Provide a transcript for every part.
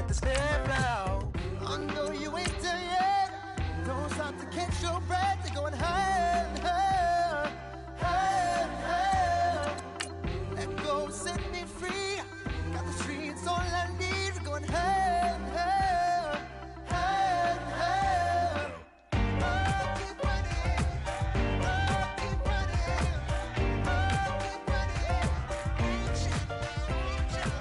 the snare blow. I know you ain't done yet. Don't stop to catch your breath. They're going higher and higher, higher and higher. Let go, set me free. Got the streets all I need. We're going higher and higher, higher and higher. Oh, keep running. Oh, keep running. Oh, keep running. Reach out, reach out. Oh, keep running. Oh, keep running. Oh, keep running. Reach out, reach out.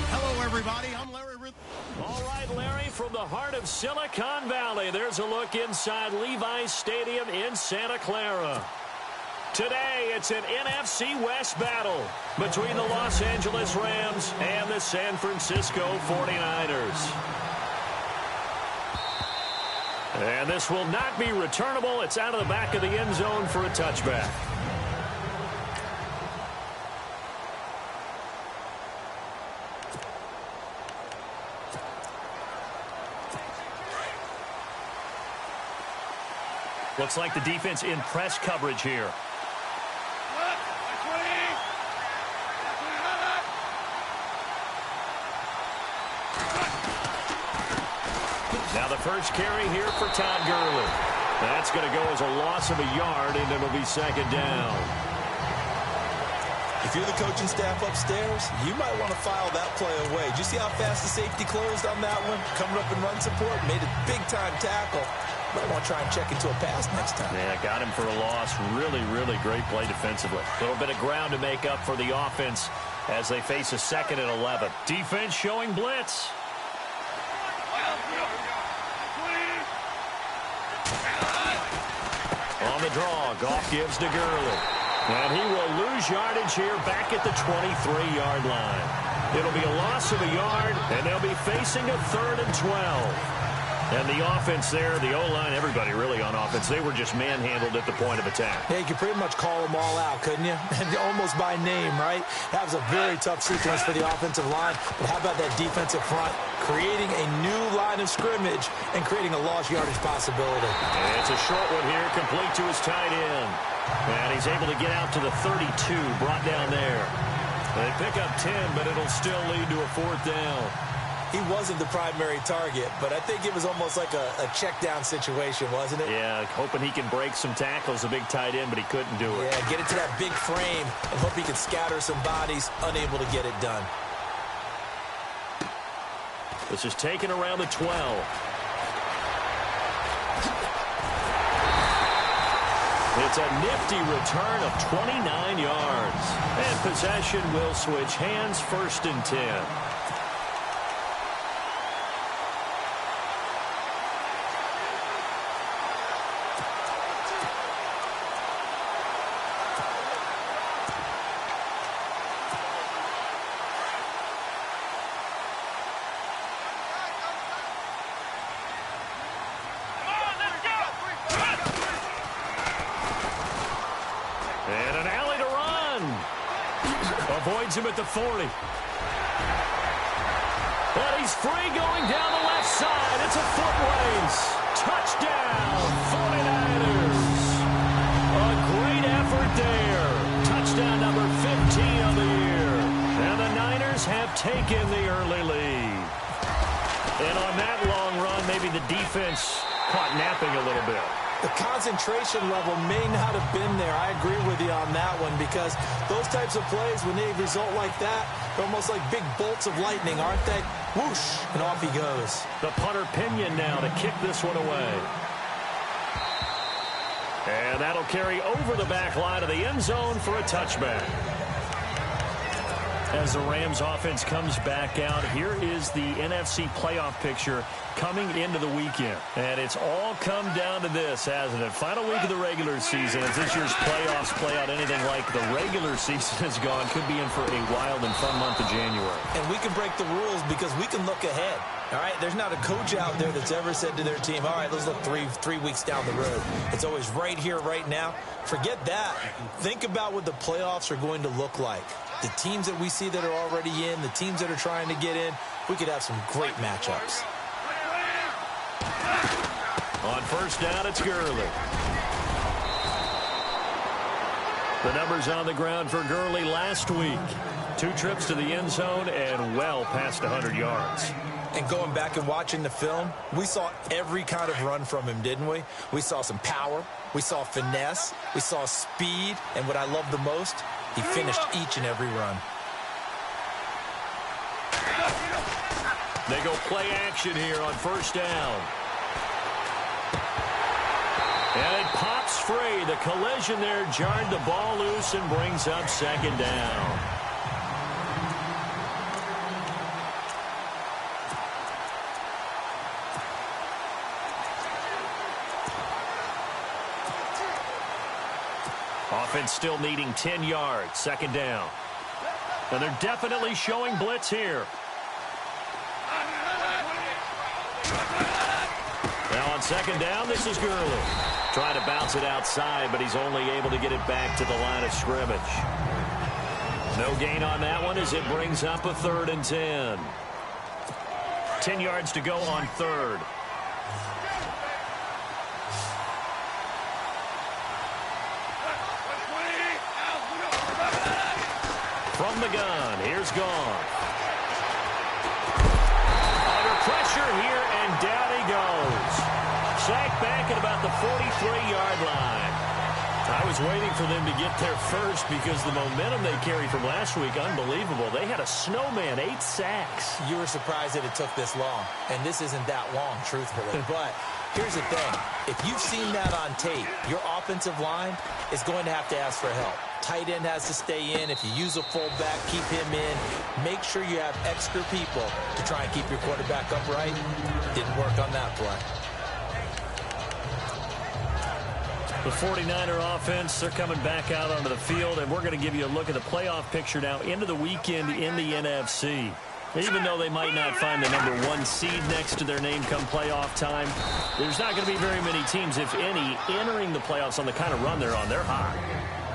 Hello, everybody. I'm Larry Ruth. All right, Larry, from the heart of Silicon Valley, there's a look inside Levi's Stadium in Santa Clara. Today, it's an NFC West battle between the Los Angeles Rams and the San Francisco 49ers. And this will not be returnable. It's out of the back of the end zone for a touchback. Looks like the defense in press coverage here. Now the first carry here for Todd Gurley. That's going to go as a loss of a yard, and it'll be second down. If you're the coaching staff upstairs, you might want to file that play away. Did you see how fast the safety closed on that one? Coming up in run support, made a big-time tackle. Might want to try and check into a pass next time. Yeah, got him for a loss. Really, really great play defensively. A little bit of ground to make up for the offense as they face a 2nd and 11. Defense showing blitz. On the draw, Goff gives to Gurley. And he will lose yardage here back at the 23-yard line. It'll be a loss of a yard, and they'll be facing a 3rd and 12. And the offense there, the O-line, everybody really on offense, they were just manhandled at the point of attack. Yeah, you could pretty much call them all out, couldn't you? Almost by name, right? That was a very tough sequence for the offensive line. But how about that defensive front? Creating a new line of scrimmage and creating a lost yardage possibility. And it's a short one here, complete to his tight end. And he's able to get out to the 32, brought down there. They pick up 10, but it'll still lead to a 4th down. He wasn't the primary target, but I think it was almost like a check down situation, wasn't it? Yeah, hoping he can break some tackles, a big tight end, but he couldn't do it. Yeah, get it to that big frame and hope he can scatter some bodies, unable to get it done. This is taken around the 12. It's a nifty return of 29 yards. And possession will switch hands, 1st and 10. And an alley to run. Avoids him at the 40. But he's free going down the left side. It's a foot race. Touchdown, 49ers. A great effort there. Touchdown number 15 of the year. And the Niners have taken the early lead. And on that long run, maybe the defense caught napping a little bit. The concentration level may not have been there. I agree with you on that one because those types of plays, when they result like that, they're almost like big bolts of lightning, aren't they? Whoosh, and off he goes. The punter Pinion now to kick this one away. And that'll carry over the back line of the end zone for a touchback. As the Rams offense comes back out, here is the NFC playoff picture coming into the weekend. And it's all come down to this, hasn't it? Final week of the regular season. As this year's playoffs play out anything like the regular season has gone, could be in for a wild and fun month of January. And we can break the rules because we can look ahead. All right, there's not a coach out there that's ever said to their team, all right, let's look three weeks down the road. It's always right here, right now. Forget that. Think about what the playoffs are going to look like. The teams that we see that are already in, the teams that are trying to get in, we could have some great matchups. On first down, it's Gurley. The numbers on the ground for Gurley last week. 2 trips to the end zone and well past 100 yards. And going back and watching the film, we saw every kind of run from him, didn't we? We saw some power. We saw finesse. We saw speed. And what I love the most, he finished each and every run. They go play action here on first down. And it pops free. The collision there jarred the ball loose and brings up second down. Offense still needing 10 yards. Second down. And they're definitely showing blitz here. Now on second down, this is Gurley. Trying to bounce it outside, but he's only able to get it back to the line of scrimmage. No gain on that one as it brings up a 3rd and 10. 10 yards to go on 3rd. From the gun, here's Gone. Under pressure here, and down he goes. Sacked back at about the 43-yard line. I was waiting for them to get there first because the momentum they carried from last week, unbelievable. They had a snowman, 8 sacks. You were surprised that it took this long, and this isn't that long, truthfully. But here's the thing. If you've seen that on tape, your offensive line is going to have to ask for help. Tight end has to stay in. If you use a fullback, keep him in. Make sure you have extra people to try and keep your quarterback upright. Didn't work on that play. The 49er offense, they're coming back out onto the field, and we're going to give you a look at the playoff picture now into the weekend in the NFC. Even though they might not find the number 1 seed next to their name come playoff time, there's not going to be very many teams, if any, entering the playoffs on the kind of run they're on. They're hot.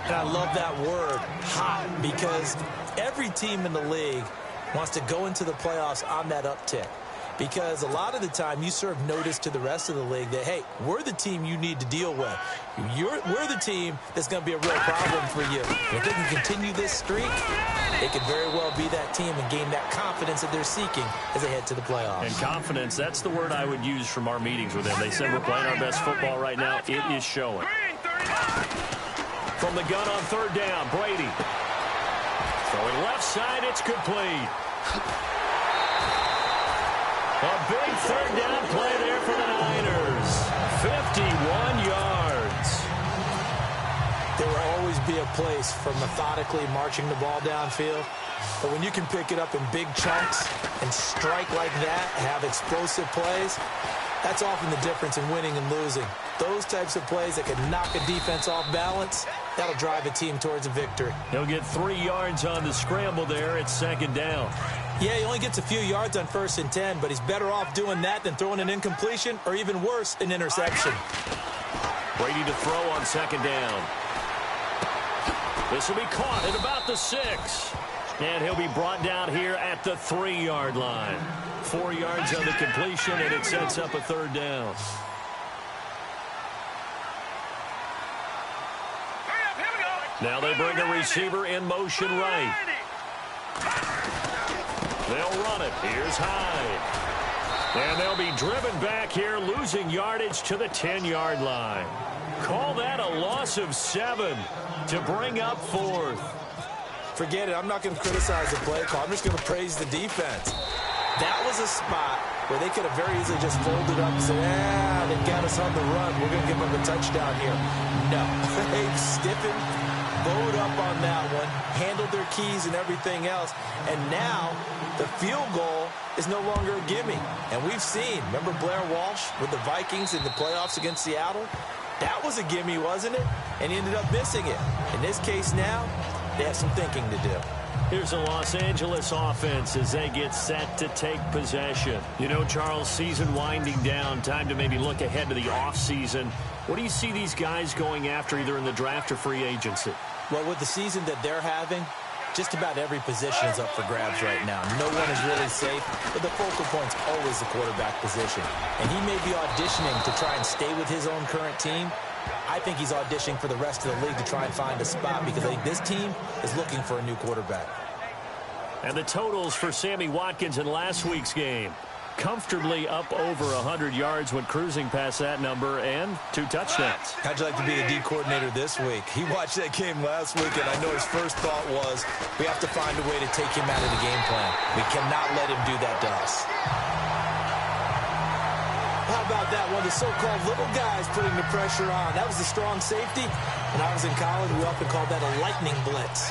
And I love that word, hot, because every team in the league wants to go into the playoffs on that uptick. Because a lot of the time you serve notice to the rest of the league that, hey, we're the team you need to deal with. We're the team that's going to be a real problem for you. And if they can continue this streak, they could very well be that team and gain that confidence that they're seeking as they head to the playoffs. And confidence, that's the word I would use from our meetings with them. They said we're playing our best football right now. It is showing. From the gun on third down, Brady. Throwing left side, it's complete. A big third down play there for the Niners. 51 yards. There will always be a place for methodically marching the ball downfield. But when you can pick it up in big chunks and strike like that, have explosive plays, that's often the difference in winning and losing. Those types of plays that can knock a defense off balance, that'll drive a team towards a victory. He'll get 3 yards on the scramble there. It's second down. Yeah, he only gets a few yards on 1st and 10, but he's better off doing that than throwing an incompletion or even worse, an interception. Brady to throw on second down. This will be caught at about the 6. And he'll be brought down here at the 3-yard line. 4 yards on the completion, and it sets up a third down. Now they bring a receiver in motion right. They'll run it. Here's Hyde. And they'll be driven back here, losing yardage to the 10-yard line. Call that a loss of 7 to bring up 4th. Forget it. I'm not going to criticize the play call. I'm just going to praise the defense. That was a spot where they could have very easily just folded up and said, they got us on the run. We're going to give them a touchdown here. No. They've stiffened, bowed up on that one, handled their keys and everything else, and now the field goal is no longer a gimme. And we've seen, remember Blair Walsh with the Vikings in the playoffs against Seattle? That was a gimme, wasn't it? And he ended up missing it. In this case now, they have some thinking to do. Here's the Los Angeles offense as they get set to take possession. You know, Charles, season winding down, time to maybe look ahead to the offseason. What do you see these guys going after either in the draft or free agency? Well, with the season that they're having, just about every position is up for grabs right now. No one is really safe, but the focal point's always the quarterback position. And he may be auditioning to try and stay with his own current team. I think he's auditioning for the rest of the league to try and find a spot because I think this team is looking for a new quarterback. And the totals for Sammy Watkins in last week's game. Comfortably up over 100 yards when cruising past that number, and 2 touchdowns. How'd you like to be the D coordinator this week? He watched that game last week, and I know his first thought was, we have to find a way to take him out of the game plan. We cannot let him do that to us. How about that? One of the so-called little guys putting the pressure on. That was the strong safety. When I was in college, we often called that a lightning blitz.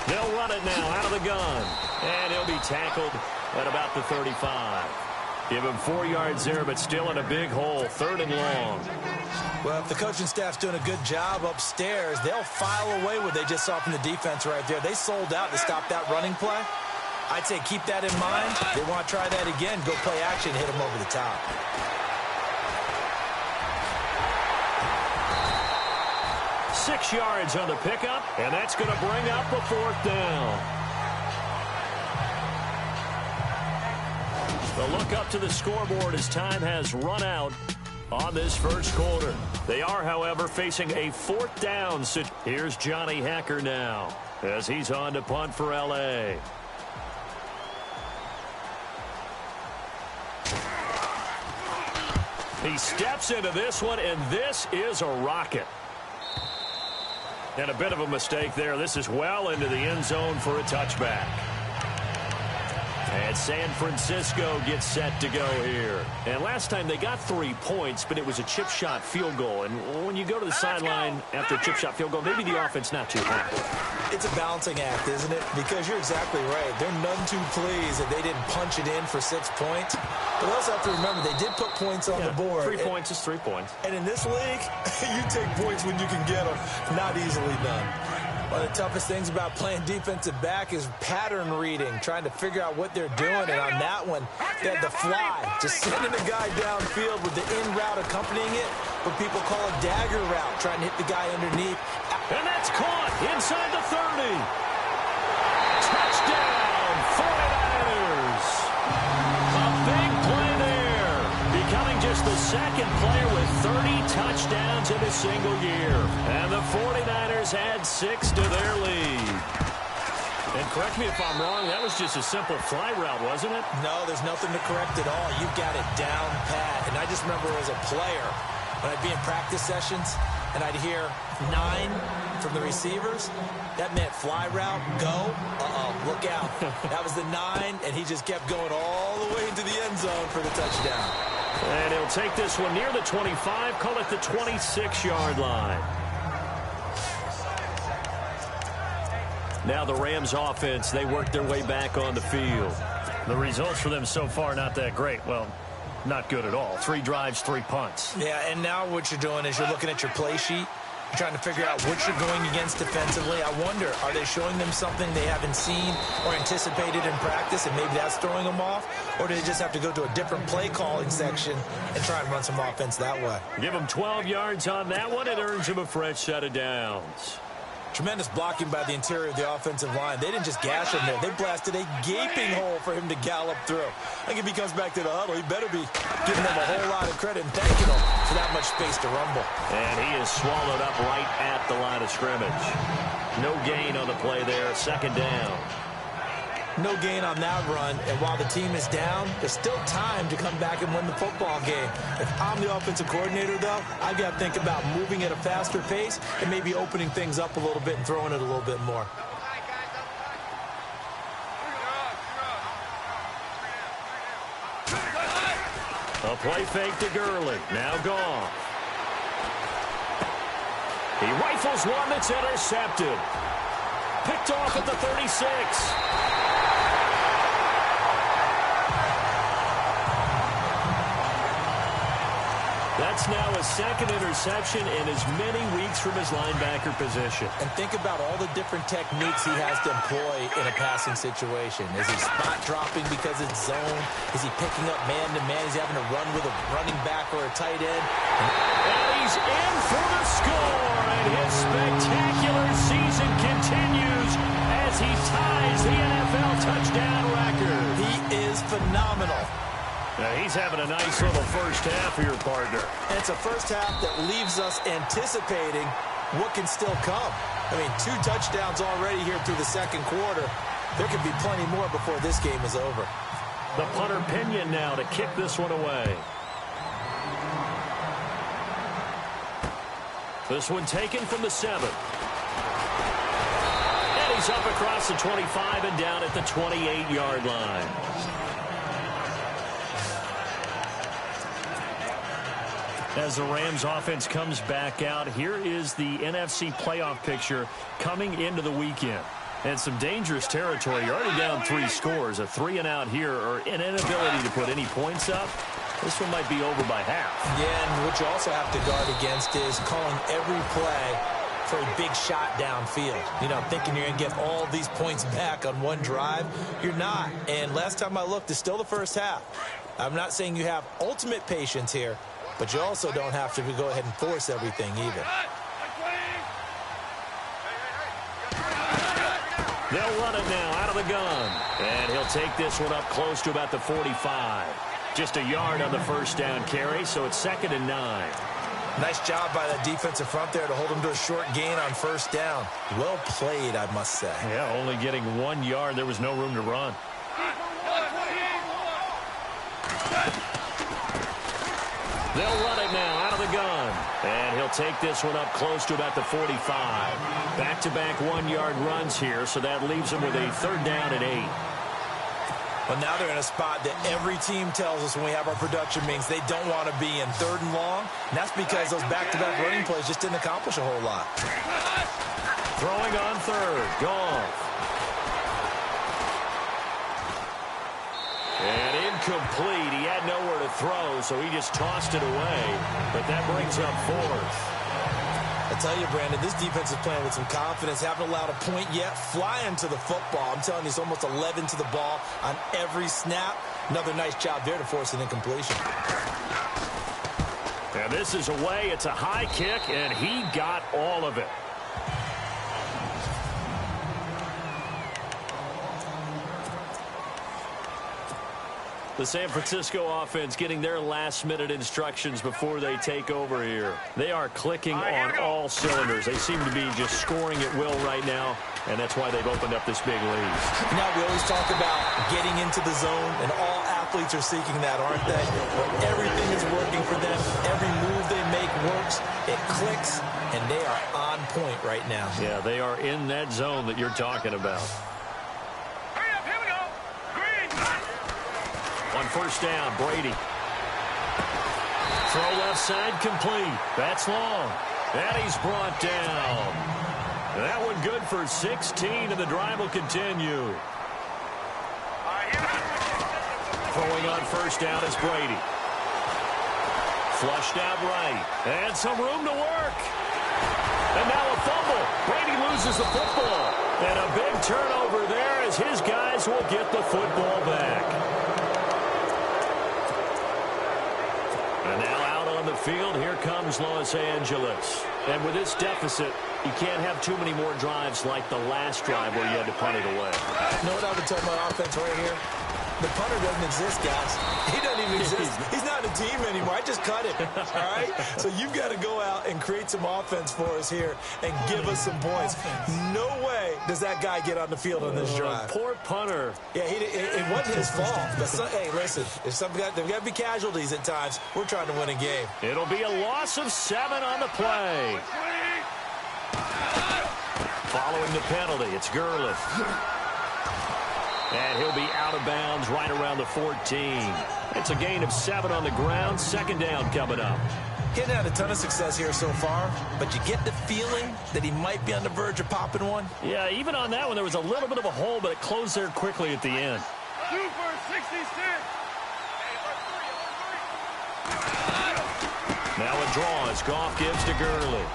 They'll run it now out of the gun. And he'll be tackled at about the 35. Give him 4 yards there, but still in a big hole. 3rd and long. Well, if the coaching staff's doing a good job upstairs, they'll file away what they just saw from the defense right there. They sold out to stop that running play. I'd say keep that in mind. They want to try that again. Go play action, hit them over the top. Six yards on the pickup, and that's going to bring up a 4th down. The look up to the scoreboard as time has run out on this first quarter. They are, however, facing a 4th down. Here's Johnny Hacker now as he's on to punt for L.A. He steps into this one, and this is a rocket. And a bit of a mistake there. This is well into the end zone for a touchback. And San Francisco gets set to go here. And last time they got 3 points, but it was a chip shot field goal. And when you go to the sideline after a chip shot field goal, maybe the offense not too happy. It's a balancing act, isn't it? Because you're exactly right. They're none too pleased that they didn't punch it in for 6 points. But we also have to remember they did put points on the board. 3 points is 3 points. And in this league, you take points when you can get them. Not easily done. One of the toughest things about playing defensive back is pattern reading, trying to figure out what they're doing. And on that one, they had the fly, just sending the guy downfield with the in route accompanying it, what people call a dagger route, trying to hit the guy underneath. And that's caught inside the 30. Touchdown, 49ers. A big play there, becoming just the second player with 30 touchdowns in a single year. And the 49ers add 6 to their lead. And correct me if I'm wrong, that was just a simple fly route, wasn't it? No, there's nothing to correct at all. You've got it down pat. And I just remember as a player, when I'd be in practice sessions, and I'd hear 9 from the receivers, that meant fly route, go, look out. That was the 9, and he just kept going all the way into the end zone for the touchdown. And he'll take this one near the 25, call it the 26-yard line. Now the Rams offense, they work their way back on the field. The results for them so far not that great. Well, not good at all. 3 drives, 3 punts. Yeah, and now what you're doing is you're looking at your play sheet. You're trying to figure out what you're going against defensively. I wonder, are they showing them something they haven't seen or anticipated in practice, and maybe that's throwing them off? Or do they just have to go to a different play calling section and try and run some offense that way? Give them 12 yards on that one. It earns them a fresh set of downs. Tremendous blocking by the interior of the offensive line. They didn't just gash him there. They blasted a gaping hole for him to gallop through. I think if he comes back to the huddle, he better be giving them a whole lot of credit and thanking them for that much space to rumble. And he is swallowed up right at the line of scrimmage. No gain on the play there. 2nd down. No gain on that run, and while the team is down, there's still time to come back and win the football game. If I'm the offensive coordinator, though, I've got to think about moving at a faster pace and maybe opening things up a little bit and throwing it a little bit more. A play fake to Gurley. Now gone. He rifles one that's intercepted. Picked off at the 36. That's now his second interception in as many weeks from his linebacker position. And think about all the different techniques he has to employ in a passing situation. Is he spot dropping because it's zone? Is he picking up man-to-man? Is he having to run with a running back or a tight end? And he's in for the score, and his spectacular season continues as he ties the NFL touchdown record. He is phenomenal. Now he's having a nice little first half here, partner. And it's a first half that leaves us anticipating what can still come. I mean, 2 touchdowns already here through the second quarter. There could be plenty more before this game is over. The punter Pinion now to kick this one away. This one taken from the 7. And he's up across the 25 and down at the 28-yard line. As the Rams offense comes back out, here is the NFC playoff picture coming into the weekend. And some dangerous territory. You're already down 3 scores. A 3-and-out here, or an inability to put any points up. This one might be over by half. Yeah, and what you also have to guard against is calling every play for a big shot downfield. You know, thinking you're going to get all these points back on one drive. You're not. And last time I looked, it's still the first half. I'm not saying you have ultimate patience here, but you also don't have to go ahead and force everything either. They'll run it now out of the gun. And he'll take this one up close to about the 45. Just a yard on the first down carry, so it's 2nd and 9. Nice job by that defensive front there to hold him to a short gain on first down. Well played, I must say. Yeah, only getting 1 yard. There was no room to run. They'll run it now out of the gun. And he'll take this one up close to about the 45. Back-to-back 1-yard runs here, so that leaves him with a 3rd down and 8. Well, now they're in a spot that every team tells us when we have our production meetings they don't want to be in, 3rd and long. And that's because those back-to-back running plays just didn't accomplish a whole lot. Throwing on 3rd. Gone. And incomplete. He had nowhere to throw, so he just tossed it away. But that brings up 4th. I tell you, Brandon, this defense is playing with some confidence. Haven't allowed a point yet. Flying to the football. I'm telling you, it's almost 11 to the ball on every snap. Another nice job there to force an incompletion. And this is away. It's a high kick, and he got all of it. The San Francisco offense getting their last-minute instructions before they take over here. They are clicking on all cylinders. They seem to be just scoring at will right now, and that's why they've opened up this big lead. Now, we always talk about getting into the zone, and all athletes are seeking that, aren't they? But everything is working for them. Every move they make works. It clicks, and they are on point right now. Yeah, they are in that zone that you're talking about. On first down, Brady. Throw left side complete. That's long. And he's brought down. That one good for 16, and the drive will continue. Throwing on first down is Brady. Flushed out right. And some room to work. And now a fumble. Brady loses the football. And a big turnover there as his guys will get the football back. And now out on the field, here comes Los Angeles. And with this deficit, you can't have too many more drives like the last drive where you had to punt it away. You know what I would tell my offense right here? The punter doesn't exist, guys. He doesn't even exist. He's not a team anymore. I just cut it, all right? So you've got to go out and create some offense for us here and give us some points. No way does that guy get on the field on this drive. Poor punter. Yeah, it wasn't his fault. But hey, listen, if there's got to be casualties at times. We're trying to win a game. It'll be a loss of 7 on the play. Following the penalty, it's Gurley. And he'll be out of bounds right around the 14. It's a gain of 7 on the ground. Second down coming up. Getting had a ton of success here so far, but you get the feeling that he might be on the verge of popping one. Yeah, even on that one, there was a little bit of a hole, but it closed there quickly at the end. 2 for 66. Now a draw as Goff gives to Gurley.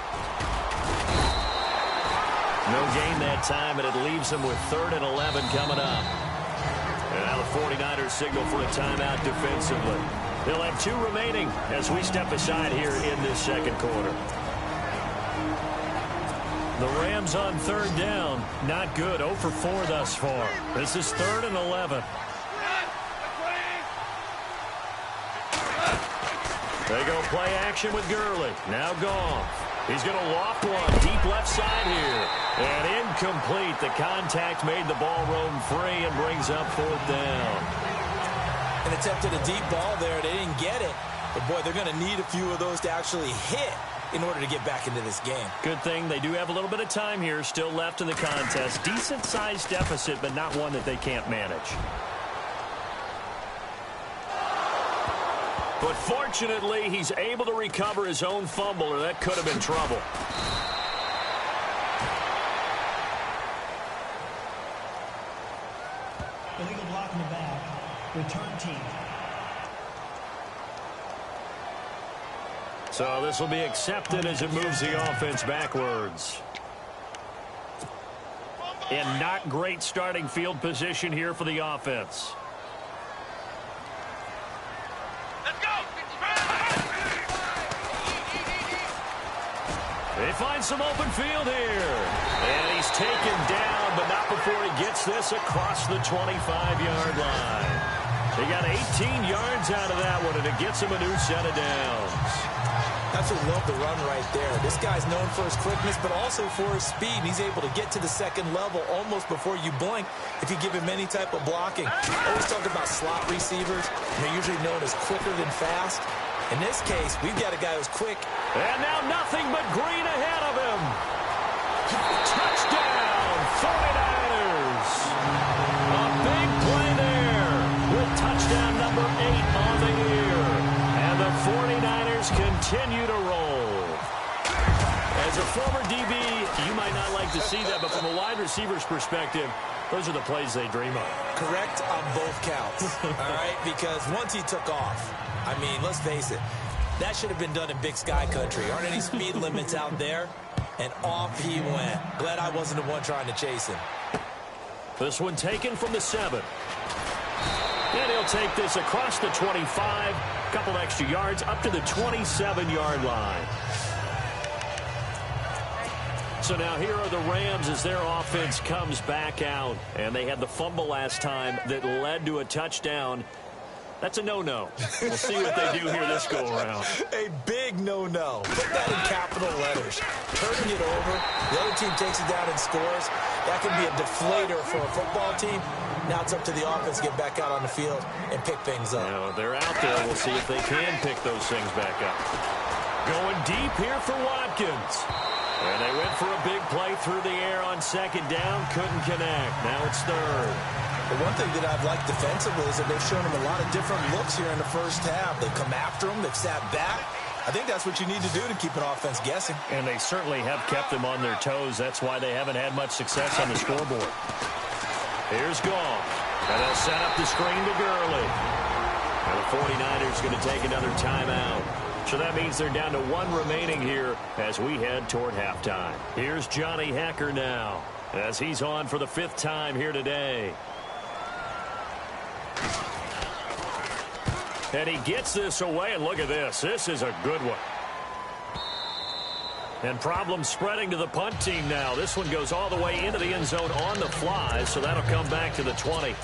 No gain that time, and it leaves him with 3rd and 11 coming up. And now the 49ers signal for a timeout defensively. They'll have 2 remaining as we step aside here in this second quarter. The Rams on 3rd down. Not good. 0 for 4 thus far. This is 3rd and 11. They go play action with Gurley. Now Goff. He's going to loft one deep left side here. And incomplete. The contact made the ball roam free and brings up 4th down. And attempted a deep ball there. They didn't get it. But, boy, they're going to need a few of those to actually hit in order to get back into this game. Good thing they do have a little bit of time here still left in the contest. Decent-sized deficit, but not one that they can't manage. But fortunately, he's able to recover his own fumble, or that could have been trouble. Illegal block in the back. Return team. So this will be accepted as it moves the offense backwards. And not great starting field position here for the offense. Let's go. They find some open field here. And he's taken down, but not before he gets this across the 25-yard line. He got 18 yards out of that one, and it gets him a new set of downs. That's what love the run right there. This guy's known for his quickness, but also for his speed. And he's able to get to the second level almost before you blink if you give him any type of blocking. I always talk about slot receivers. They're usually known as quicker than fast. In this case, we've got a guy who's quick. And now nothing but green ahead of him. Touchdown, 49ers. A big play there with touchdown number 8 on the year. And the 49ers continue to roll. As a former DB, you might not like to see that, but from a wide receiver's perspective, those are the plays they dream of. Correct on both counts, all right? Because once he took off, I mean, let's face it, that should have been done in Big Sky Country. Aren't any speed limits out there? And off he went. Glad I wasn't the one trying to chase him. This one taken from the 7. And he'll take this across the 25, a couple extra yards up to the 27-yard line. So now here are the Rams as their offense comes back out. And they had the fumble last time that led to a touchdown. That's a no-no. We'll see what they do here this go-around. A big no-no. Put that in capital letters. Turning it over, the other team takes it down and scores. That can be a deflator for a football team. Now it's up to the offense to get back out on the field and pick things up. Now, they're out there. We'll see if they can pick those things back up. Going deep here for Watkins. And they went for a big play through the air on second down. Couldn't connect. Now it's 3rd. The one thing that I've liked defensively is that they've shown him a lot of different looks here in the first half. They've come after him. They've sat back. I think that's what you need to do to keep an offense guessing. And they certainly have kept them on their toes. That's why they haven't had much success on the scoreboard. Here's Goff. And they'll set up the screen to Gurley. And the 49ers going to take another timeout. So that means they're down to 1 remaining here as we head toward halftime. Here's Johnny Hecker now as he's on for the 5th time here today. And he gets this away, and look at this. This is a good one. And problems spreading to the punt team now. This one goes all the way into the end zone on the fly, so that'll come back to the 20.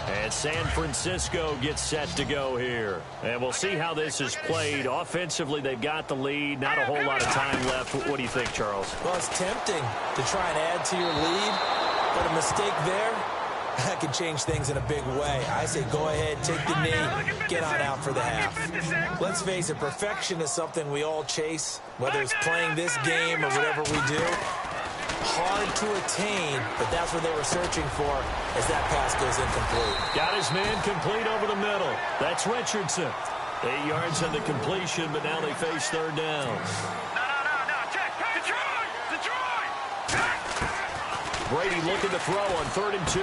And San Francisco gets set to go here. And we'll see how this is played. Offensively, they've got the lead. Not a whole lot of time left. What do you think, Charles? Well, it's tempting to try and add to your lead, but a mistake there, that can change things in a big way. I say go ahead, take the knee, get on out for the half. Let's face it, perfection is something we all chase, whether it's playing this game or whatever we do. hard to attain, but that's what they were searching for as that pass goes incomplete. Got his man complete over the middle. That's Richardson. 8 yards on the completion, but now they face third down. No, check. Detroit! Brady looking to throw on 3rd and 2.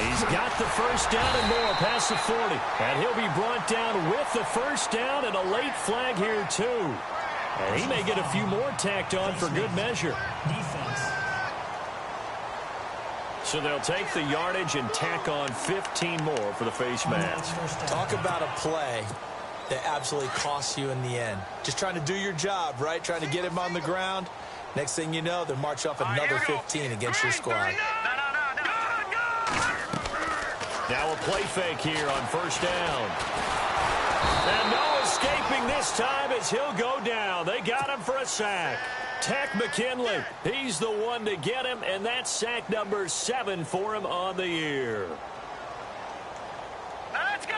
He's got the first down and more past the 40. And he'll be brought down with the first down and a late flag here, too. And he may get a few more tacked on for good measure. Defense. So they'll take the yardage and tack on 15 more for the face mask. Talk about a play that absolutely costs you in the end. Just trying to do your job, right? Trying to get him on the ground. Next thing you know, they'll march off another 15 against your squad. Now a play fake here on first down. And no escaping this time as he'll go down. They got him for a sack. Tech McKinley, he's the one to get him, and that's sack number 7 for him on the year. Now let's go.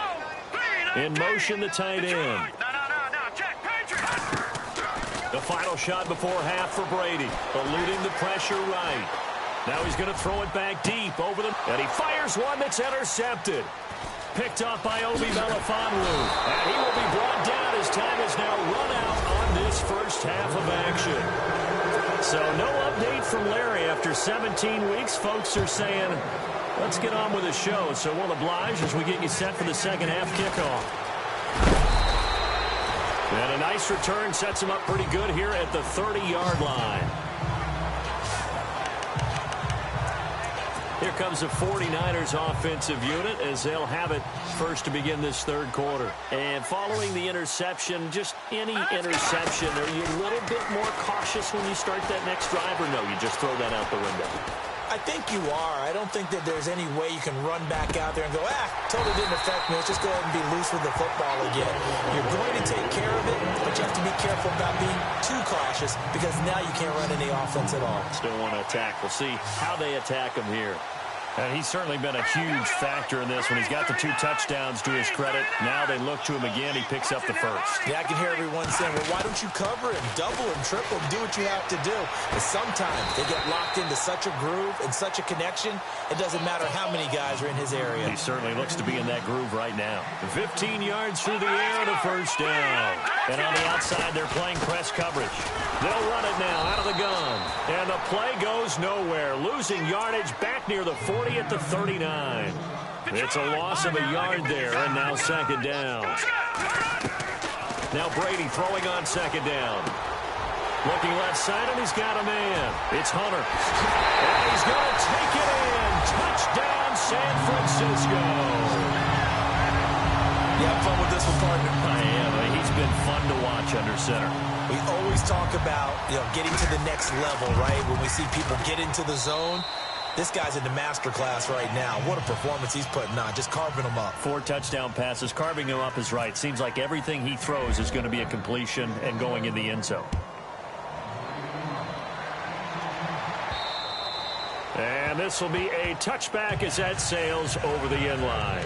In motion, the tight end. No, check. Patriots. The final shot before half for Brady, eluding the pressure right. Now he's going to throw it back deep over them, and he fires one that's intercepted. Picked off by Obi Melifonwu, and he will be brought down as time is now run out on this first half of action. So no update from Larry after 17 weeks. Folks are saying, let's get on with the show. So we'll oblige as we get you set for the second half kickoff. And a nice return sets him up pretty good here at the 30-yard line. Here comes the 49ers offensive unit as they'll have it first to begin this third quarter. And following the interception, just any interception, are you a little bit more cautious when you start that next drive, or no, you just throw that out the window? I think you are. I don't think that there's any way you can run back out there and go, totally didn't affect me. Let's just go ahead and be loose with the football again. You're going to take care of it, but you have to be careful about being too cautious because now you can't run any offense at all. Still want to attack. We'll see how they attack him here. And he's certainly been a huge factor in this when he's got the 2 touchdowns to his credit. Now they look to him again. He picks up the first. Yeah, I can hear everyone saying, well, why don't you cover him, double him, triple him, do what you have to do. But sometimes they get locked into such a groove and such a connection, it doesn't matter how many guys are in his area. He certainly looks to be in that groove right now. 15 yards through the air and a first down. And on the outside, they're playing press coverage. They'll run it now out of the gun. And the play goes nowhere. Losing yardage back near the 40 at the 39. It's a loss of a yard there, and now second down. Now Brady throwing on second down. Looking left side, and he's got a man. It's Hunter. And he's going to take it in. Touchdown, San Francisco. You have fun with this one, partner? I am. He's been fun to watch under center. We always talk about, getting to the next level, right? When we see people get into the zone, this guy's in the master class right now. What a performance he's putting on, just carving them up. 4 touchdown passes. Carving him up is right. Seems like everything he throws is going to be a completion and going in the end zone. And this will be a touchback as that sails over the end line.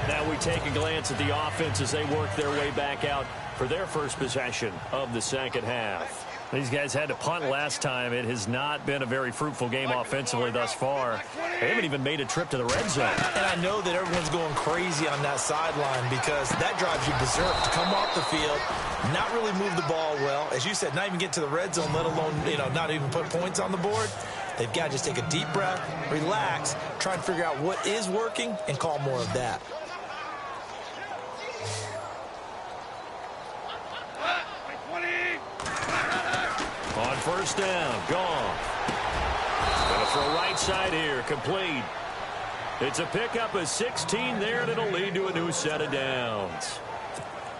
Now we take a glance at the offense as they work their way back out for their first possession of the second half. These guys had to punt last time. It has not been a very fruitful game offensively thus far. They haven't even made a trip to the red zone. And I know that everyone's going crazy on that sideline because that drives you berserk to come off the field, not really move the ball well. As you said, not even get to the red zone, let alone, not even put points on the board. They've got to just take a deep breath, relax, try and figure out what is working, and call more of that. On first down, gone. Going to throw right side here, complete. It's a pickup of 16 there, and it'll lead to a new set of downs.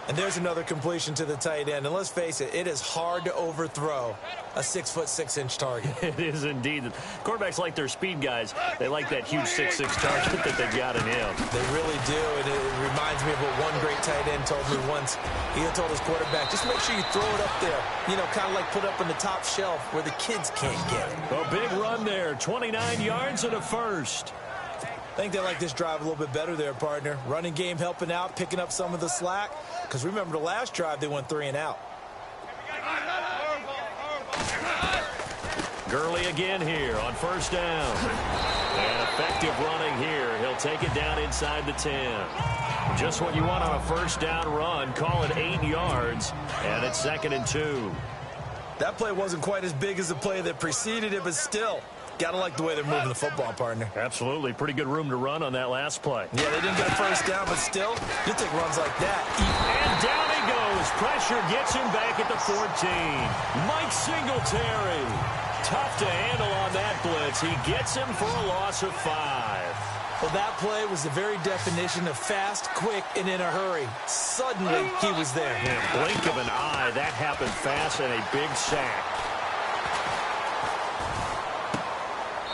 And there's another completion to the tight end. And let's face it, it is hard to overthrow a 6'6" target. It is indeed. Quarterbacks like their speed guys. They like that huge 6'6" target that they've got in him. They really do. And it reminds me of what one great tight end told me once. He had told his quarterback, just make sure you throw it up there. Kind of like put up on the top shelf where the kids can't get it. A big run there. 29 yards and a first. I think they like this drive a little bit better there, partner. Running game helping out, picking up some of the slack. Because remember the last drive, they went 3 and out. Gurley again here on first down. And effective running here. He'll take it down inside the 10. Just what you want on a first down run. Call it 8 yards. And it's 2nd and 2. That play wasn't quite as big as the play that preceded it, but still, gotta like the way they're moving the football, partner. Absolutely. Pretty good room to run on that last play. Yeah, they didn't get a first down, but still, you take runs like that. And down he goes. Pressure gets him back at the 14. Mike Singletary. Tough to handle on that blitz. He gets him for a loss of 5. Well, that play was the very definition of fast, quick, and in a hurry. Suddenly, he was there. In a blink of an eye, that happened fast and a big sack.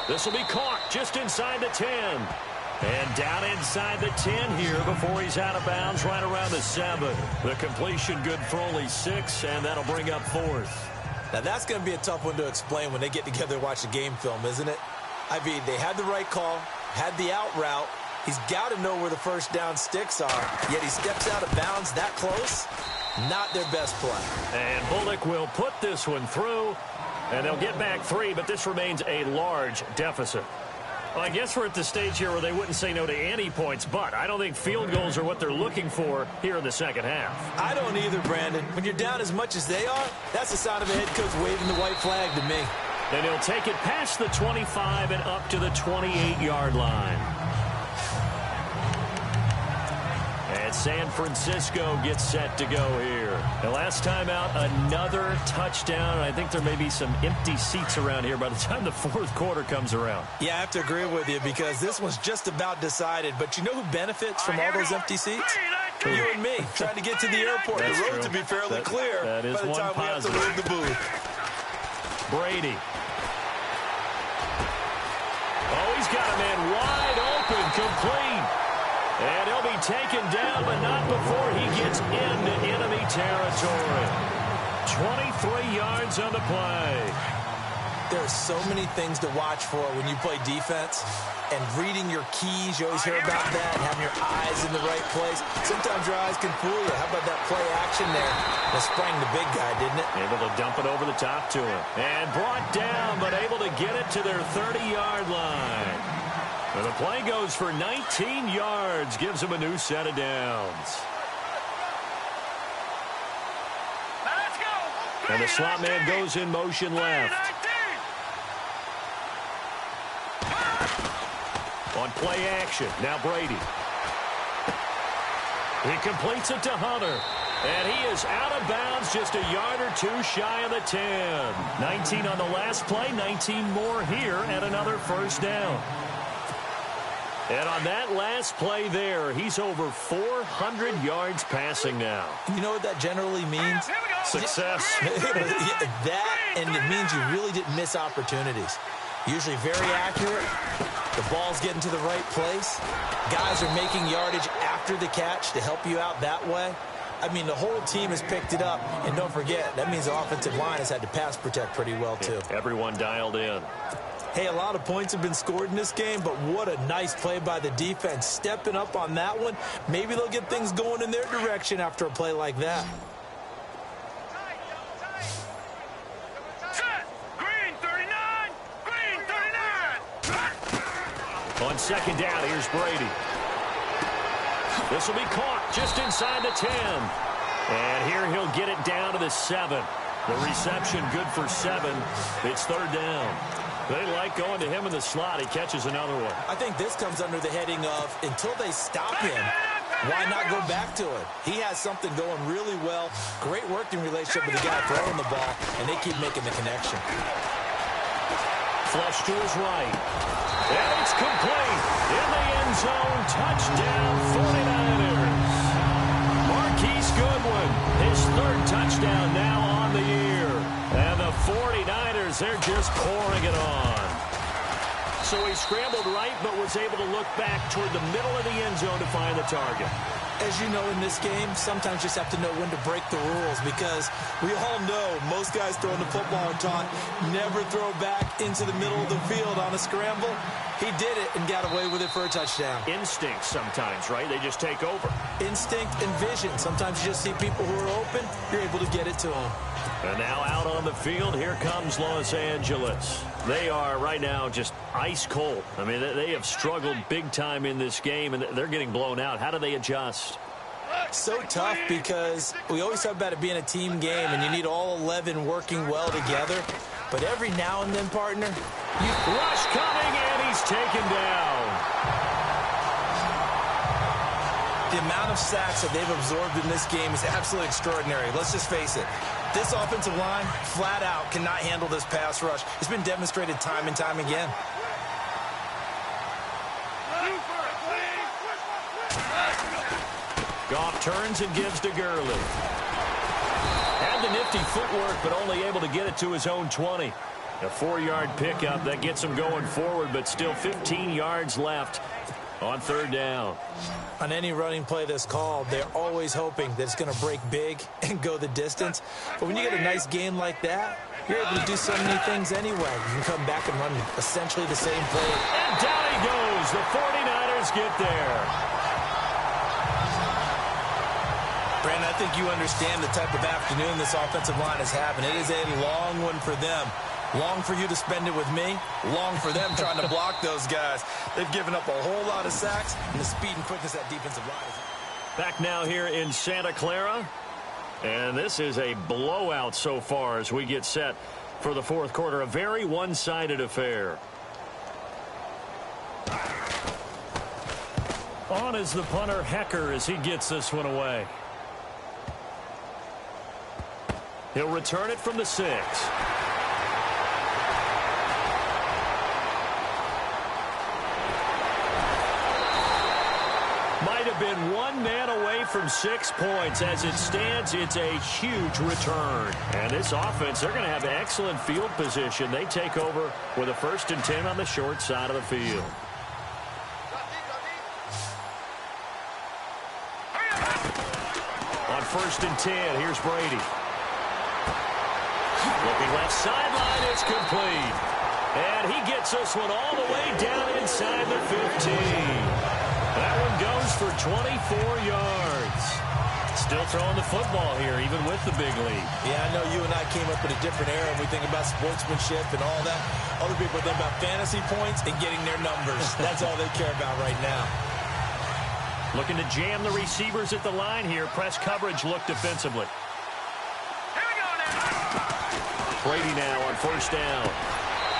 This will be caught just inside the 10. And down inside the 10 here before he's out of bounds right around the 7. The completion good for only 6, and that'll bring up 4th. Now, that's going to be a tough one to explain when they get together and watch the game film, isn't it? I mean, they had the right call, had the out route. He's got to know where the first down sticks are, yet he steps out of bounds that close. Not their best play. And Bullock will put this one through, and they'll get back 3, but this remains a large deficit. Well, I guess we're at the stage here where they wouldn't say no to any points, but I don't think field goals are what they're looking for here in the second half. I don't either, Brandon. When you're down as much as they are, that's the sign of a head coach waving the white flag to me. Then he'll take it past the 25 and up to the 28-yard line. And San Francisco gets set to go here. The last time out, another touchdown. I think there may be some empty seats around here by the time the fourth quarter comes around. Yeah, I have to agree with you because this one's just about decided. But you know who benefits from all those empty seats? You and me, trying to get to the airport. That's the road true. to be fairly clear that is by the one time positive. we have to leave the booth. Brady. Oh, he's got a man wide open, complete. And he'll be taken down, but not before he gets into enemy territory. 23 yards on the play. There are so many things to watch for when you play defense. And reading your keys, you always hear about that, and having your eyes in the right place. Sometimes your eyes can fool you. How about that play action there? That sprang the big guy, didn't it? Able to dump it over the top to him. And brought down, but able to get it to their 30-yard line. And the play goes for 19 yards, gives him a new set of downs. Now let's go. And the slot man goes in motion left. On play action, now Brady. He completes it to Hunter. And he is out of bounds just a yard or 2 shy of the 10. 19 on the last play, 19 more here and another first down. And on that last play there, he's over 400 yards passing now. You know what that generally means? Success. That, and it means you really didn't miss opportunities. Usually very accurate. The ball's getting to the right place. Guys are making yardage after the catch to help you out that way. I mean, the whole team has picked it up. And don't forget, that means the offensive line has had to pass protect pretty well, too. Everyone dialed in. Hey, a lot of points have been scored in this game, but what a nice play by the defense. Stepping up on that one. Maybe they'll get things going in their direction after a play like that. Set. Green 39. Green 39. On second down, here's Brady. This will be caught just inside the 10. And here he'll get it down to the 7. The reception good for 7. It's third down. They like going to him in the slot. He catches another one. I think this comes under the heading of until they stop him, why not go back to it? He has something going really well. Great working relationship with the guy throwing the ball, and they keep making the connection. Flush to his right. And it's complete. In the end zone. Touchdown 49ers. Marquise Goodwin. His third touchdown now on the year. And the 49ers, they're just pouring it on. So he scrambled right, but was able to look back toward the middle of the end zone to find the target. As you know, in this game, sometimes you just have to know when to break the rules because we all know most guys throwing the football are taught never throw back into the middle of the field on a scramble. He did it and got away with it for a touchdown. Instinct sometimes, right? They just take over. Instinct and vision. Sometimes you just see people who are open, you're able to get it to them. And now out on the field, here comes Los Angeles. They are right now just ice cold. I mean, they have struggled big time in this game, and they're getting blown out. How do they adjust? So tough because we always talk about it being a team game, and you need all 11 working well together. But every now and then, partner, rush coming, and he's taken down. The amount of sacks that they've absorbed in this game is absolutely extraordinary. Let's just face it. This offensive line, flat out, cannot handle this pass rush. It's been demonstrated time and time again. Goff turns and gives to Gurley. Had the nifty footwork, but only able to get it to his own 20. A 4-yard pickup that gets him going forward, but still 15 yards left on third down. On any running play that's called, they're always hoping that it's going to break big and go the distance. But when you get a nice game like that, you're able to do so many things anyway. You can come back and run essentially the same play. And down he goes. The 49ers get there. Brandon, I think you understand the type of afternoon this offensive line is having. It is a long one for them. Long for you to spend it with me. Long for them trying to block those guys. They've given up a whole lot of sacks, and the speed and quickness that defensive line is. Back now here in Santa Clara. And this is a blowout so far as we get set for the fourth quarter. A very one-sided affair. On is the punter, Hecker, as he gets this one away. He'll return it from the 6. Might have been one man away from 6 points. As it stands, it's a huge return. And this offense, they're going to have excellent field position. They take over with a 1st and 10 on the short side of the field. On 1st and 10, here's Brady. Looking left sideline, it's complete. And he gets this one all the way down inside the 15. That one goes for 24 yards. Still throwing the football here, even with the big lead. Yeah, I know you and I came up in a different era. We think about sportsmanship and all that. Other people think about fantasy points and getting their numbers. That's all they care about right now. Looking to jam the receivers at the line here. Press coverage look defensively. Here we go now. Brady now on 1st down.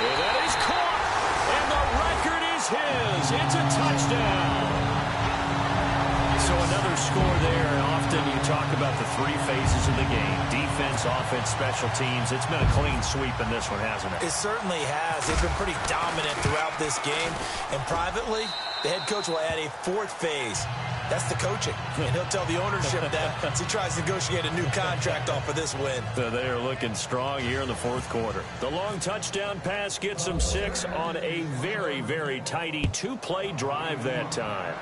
And that is caught. And the record is his. It's a touchdown. So another score there. Often you talk about the 3 phases of the game. Defense, offense, special teams. It's been a clean sweep in this one, hasn't it? It certainly has. They've been pretty dominant throughout this game. And privately, the head coach will add a 4th phase. That's the coaching. And he'll tell the ownership that as he tries to negotiate a new contract off of this win. They are looking strong here in the 4th quarter. The long touchdown pass gets them 6 on a very, very tidy 2-play drive that time.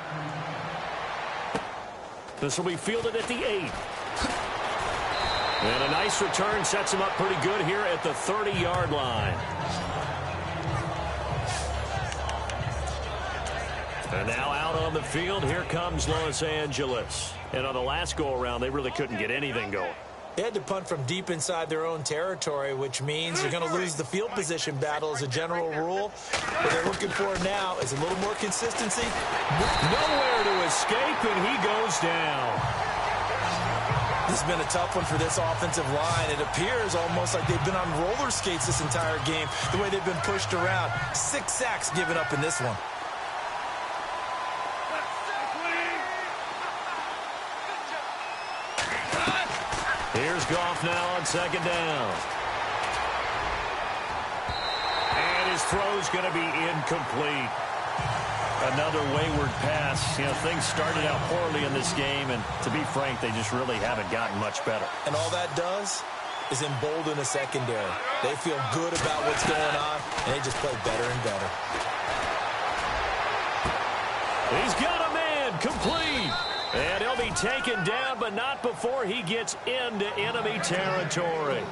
This will be fielded at the 8. And a nice return sets him up pretty good here at the 30-yard line. And now out on the field, here comes Los Angeles. And on the last go-around, they really couldn't get anything going. They had to punt from deep inside their own territory, which means they're going to lose the field position battle as a general rule. What they're looking for now is a little more consistency. Nowhere to escape, and he goes down. This has been a tough one for this offensive line. It appears almost like they've been on roller skates this entire game, the way they've been pushed around. 6 sacks given up in this one. Here's Goff now on 2nd down. And his throw's going to be incomplete. Another wayward pass. You know, things started out poorly in this game, and to be frank, they just really haven't gotten much better. And all that does is embolden the secondary. They feel good about what's going on, and they just play better and better. He's got a man, complete. And he'll be taken down, but not before he gets into enemy territory.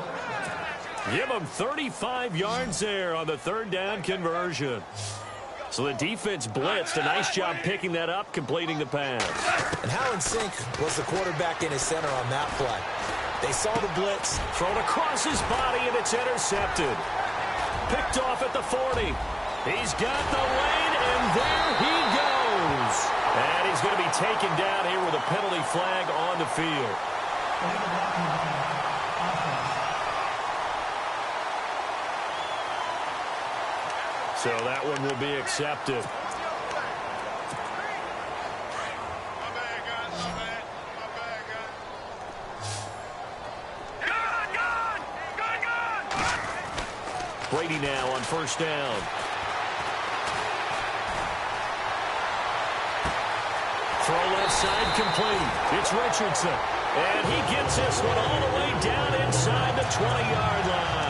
Give him 35 yards there on the 3rd down conversion. So the defense blitzed. A nice job picking that up, completing the pass. And how in sync was the quarterback in his center on that play? They saw the blitz. Thrown across his body, and it's intercepted. Picked off at the 40. He's got the lane, and there he goes. And he's going to be taken down here with a penalty flag on the field. So that one will be accepted. Brady now on first down. Throw left side complete. It's Richardson. And he gets this one all the way down inside the 20-yard line.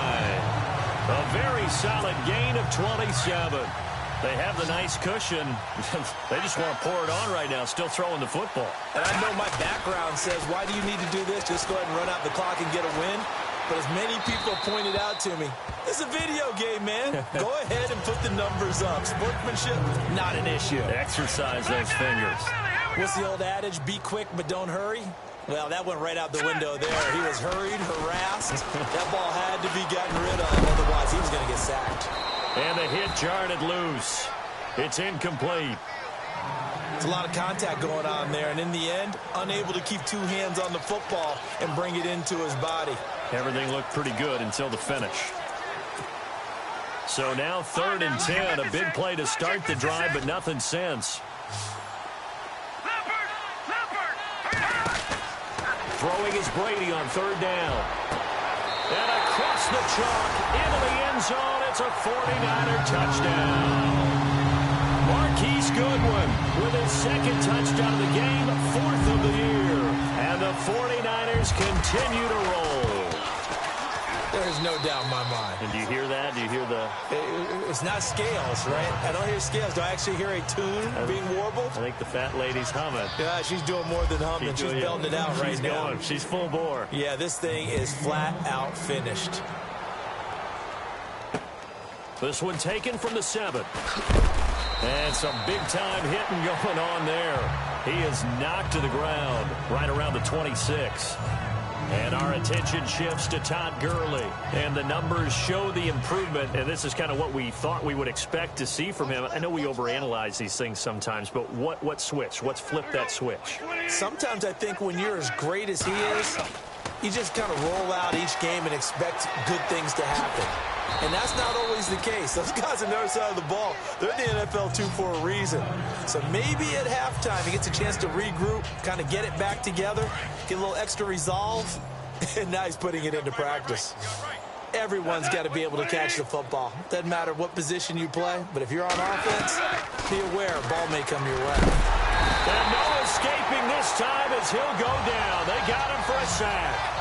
A very solid gain of 27. They have the nice cushion. They just want to pour it on right now, still throwing the football. And I know my background says, why do you need to do this? Just go ahead and run out the clock and get a win. But as many people have pointed out to me, it's a video game, man. Go ahead and put the numbers up. Sportsmanship, not an issue. Exercise those fingers. What's the old adage? Be quick, but don't hurry. Well, that went right out the window there. He was hurried, harassed. That ball had to be gotten rid of. Otherwise, he was going to get sacked. And the hit jarred it loose. It's incomplete. It's a lot of contact going on there. And in the end, unable to keep two hands on the football and bring it into his body. Everything looked pretty good until the finish. So now 3rd and 10. A big play to start the drive, but nothing since. Throwing is Brady on 3rd down. And across the chalk into the end zone. It's a 49er touchdown. Marquise Goodwin with his 2nd touchdown of the game, 4th of the year. And the 49ers continue to roll. There's no doubt in my mind. And do you hear that? Do you hear the... It's not scales, right? I don't hear scales. Do I actually hear a tune being warbled? I think the fat lady's humming. Yeah, she's doing more than humming. She's belting it out right now. Going. She's full bore. Yeah, this thing is flat out finished. This one taken from the 7. And some big-time hitting going on there. He is knocked to the ground right around the 26. And our attention shifts to Todd Gurley. And the numbers show the improvement. And this is kind of what we thought we would expect to see from him. I know we overanalyze these things sometimes, but what switch? What's flipped that switch? Sometimes I think when you're as great as he is, you just kind of roll out each game and expect good things to happen. And that's not always the case. Those guys on the other side of the ball, they're in the NFL too for a reason. So maybe at halftime he gets a chance to regroup, kind of get it back together, get a little extra resolve, and now he's putting it into practice. Everyone's got to be able to catch the football. Doesn't matter what position you play, but if you're on offense, be aware, ball may come your way. And no escaping this time as he'll go down. They got him for a sack.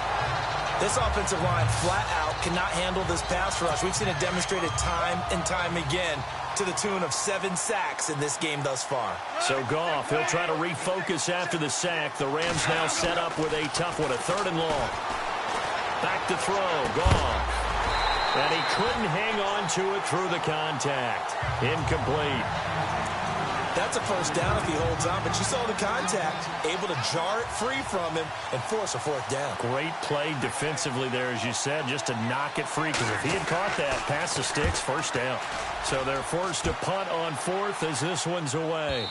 This offensive line flat out cannot handle this pass rush. We've seen it demonstrated time and time again to the tune of 7 sacks in this game thus far. So Goff, he'll try to refocus after the sack. The Rams now set up with a tough one, a 3rd and long. Back to throw, Goff. And he couldn't hang on to it through the contact. Incomplete. That's a first down if he holds on, but you saw the contact, able to jar it free from him and force a 4th down. Great play defensively there, as you said, just to knock it free, because if he had caught that, past the sticks, 1st down. So they're forced to punt on 4th as this one's away.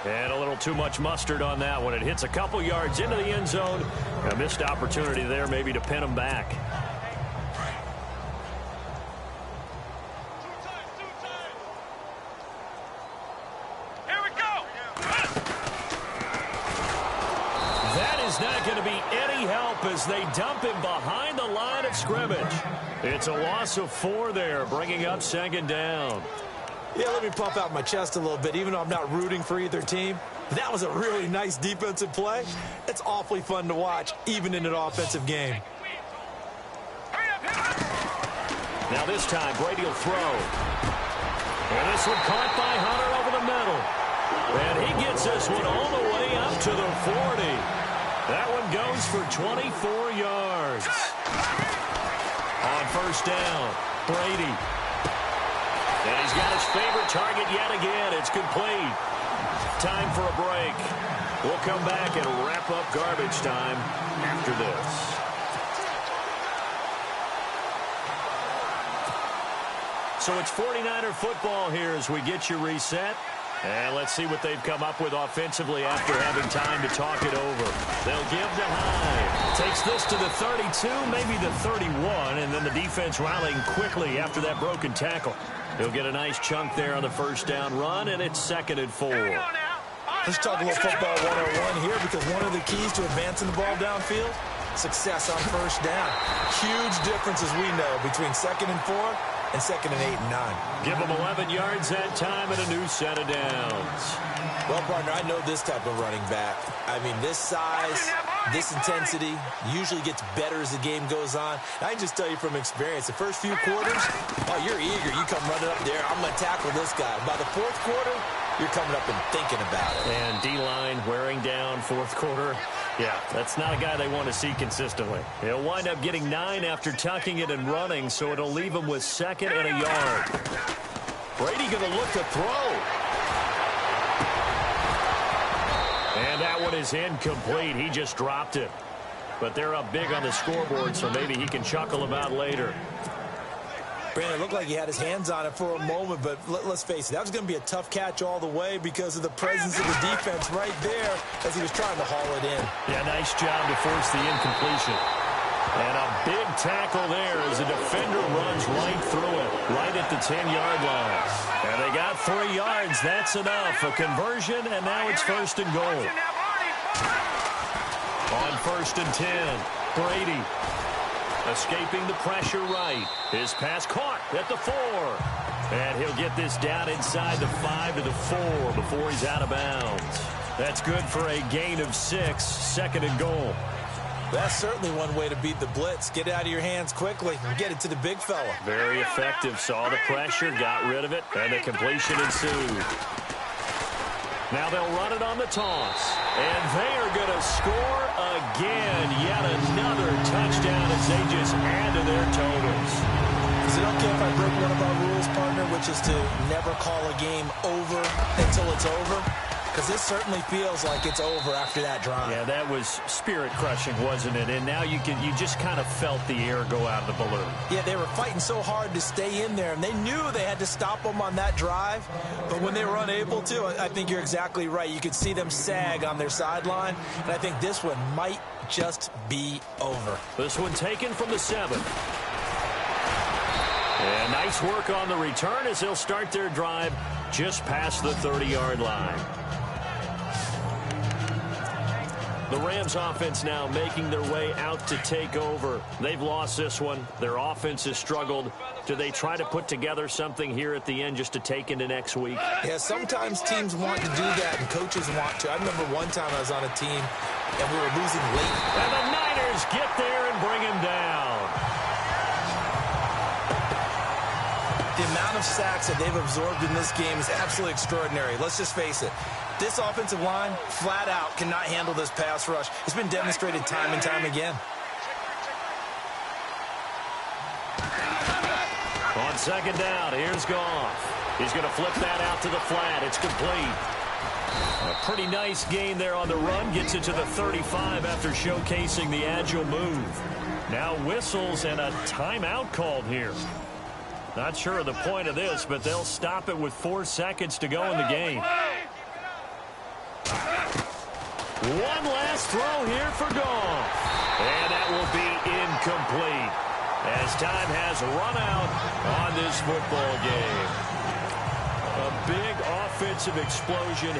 And a little too much mustard on that one. It hits a couple yards into the end zone. A missed opportunity there maybe to pin him back. Not going to be any help as they dump him behind the line of scrimmage. It's a loss of 4 there, bringing up 2nd down. Yeah, let me puff out my chest a little bit, even though I'm not rooting for either team. That was a really nice defensive play. It's awfully fun to watch, even in an offensive game. Now this time, Brady will throw. And this one caught by Hunter over the middle. And he gets this one all the way up to the 40. That one goes for 24 yards. On 1st down, Brady. And he's got his favorite target yet again. It's complete. Time for a break. We'll come back and wrap up garbage time after this. So it's 49er football here as we get you reset. And let's see what they've come up with offensively after having time to talk it over. They'll give to Hyde. Takes this to the 32, maybe the 31, and then the defense rallying quickly after that broken tackle. He'll get a nice chunk there on the first down run, and it's 2nd and 4. Let's talk a little football 101 here, because one of the keys to advancing the ball downfield, success on first down. Huge difference, as we know, between 2nd and 4 and 2nd and 8 and 9. Give them 11 yards that time and a new set of downs. Well, partner, I know this type of running back. I mean, this size, this intensity usually gets better as the game goes on. I can just tell you from experience, the first few quarters, oh, you're eager. You come running up there, I'm going to tackle this guy. By the 4th quarter, you're coming up and thinking about it. And D-line wearing down 4th quarter. Yeah, that's not a guy they want to see consistently. He'll wind up getting 9 after tucking it and running, so it'll leave him with 2nd and a yard. Brady going to look to throw. And that one is incomplete. He just dropped it. But they're up big on the scoreboard, so maybe he can chuckle about later. Brandon, it looked like he had his hands on it for a moment, but let's face it, that was going to be a tough catch all the way because of the presence of the defense right there as he was trying to haul it in. Yeah, nice job to force the incompletion. And a big tackle there as the defender runs right through it, right at the 10-yard line. And they got 3 yards. That's enough. A conversion, and now it's 1st and goal. On 1st and 10, Brady escaping the pressure right. His pass caught at the 4. And he'll get this down inside the 5 to the 4 before he's out of bounds. That's good for a gain of 6, 2nd and goal. That's certainly one way to beat the blitz. Get it out of your hands quickly and get it to the big fella. Very effective. Saw the pressure, got rid of it, and a completion ensued. Now they'll run it on the toss. And they are going to score again. Yet another touchdown as they just add to their totals. Is it okay if I break one of our rules, partner, which is to never call a game over until it's over? Because this certainly feels like it's over after that drive. Yeah, that was spirit-crushing, wasn't it? And now you just kind of felt the air go out of the balloon. Yeah, they were fighting so hard to stay in there, and they knew they had to stop them on that drive. But when they were unable to, I think you're exactly right. You could see them sag on their sideline, and I think this one might just be over. This one taken from the 7. And nice work on the return as they'll start their drive just past the 30-yard line. The Rams offense now making their way out to take over. They've lost this one. Their offense has struggled. Do they try to put together something here at the end just to take into next week? Yeah, sometimes teams want to do that and coaches want to. I remember one time I was on a team and we were losing late. And the Niners get there and bring him down. The amount of sacks that they've absorbed in this game is absolutely extraordinary. Let's just face it. This offensive line, flat out, cannot handle this pass rush. It's been demonstrated time and time again. On 2nd down, here's Goff. He's going to flip that out to the flat. It's complete. A pretty nice gain there on the run. Gets it to the 35 after showcasing the agile move. Now whistles and a timeout called here. Not sure of the point of this, but they'll stop it with 4 seconds to go in the game. One last throw here for Goff. And that will be incomplete as time has run out on this football game. A big offensive explosion.